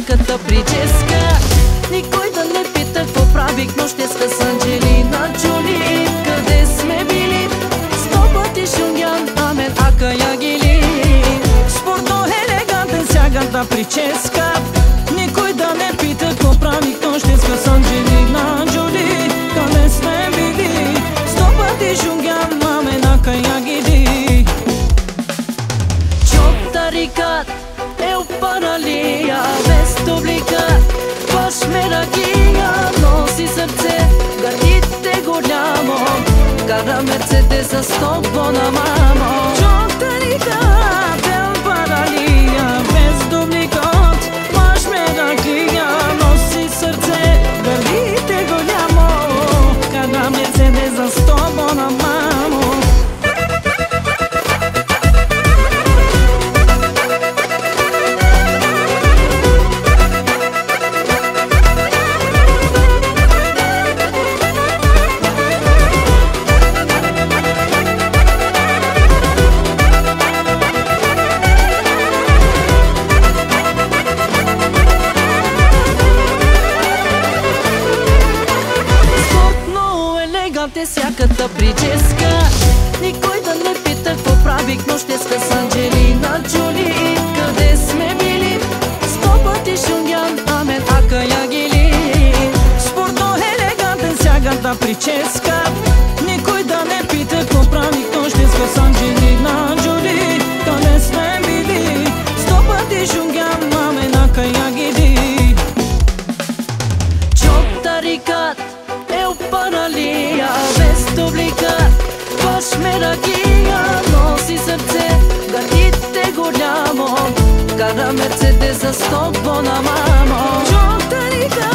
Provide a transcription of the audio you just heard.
сяката прическа. Никой да не пита какво правих нощеска с Анджелина Джоли. Къде сме били? 100 пъти Шунгян, Амен, Ака, Ягили. Спортно елегантен сяката прическа. Никой да не пита какво правих нощеска с Анджелина Джоли. Къде сме били? 100 пъти Шунгян, Амен, Ака, Ягили. Чоп тариkat паралия без дублика, пашмеракия носи сърце, гърдите голямо, кара Мерцедеса с топона мамо. Чоктарика бел паралия без дубликат, пашмеракия носи сърце, гърдите голямо, кара Мерцедеса с топона мамо. Сяката прическа. Никой да не пита какво правих нощеска с Анджелина Джоли. Къде сме били? 100 пъти Шунгян, Амен, Ака, Ягили. Спортно елегантен сяката прическа. Никой да не пита какво правих нощеска с Анджелина Джоли. Къде сме били? 100 пъти Шунгян, Амен, Ака, Ягили. Чоп тариkat паралия без дублика, пашмеракия носи сърце, гърдите голямо, кара Мерцедеса с топона мамо. Чоктарика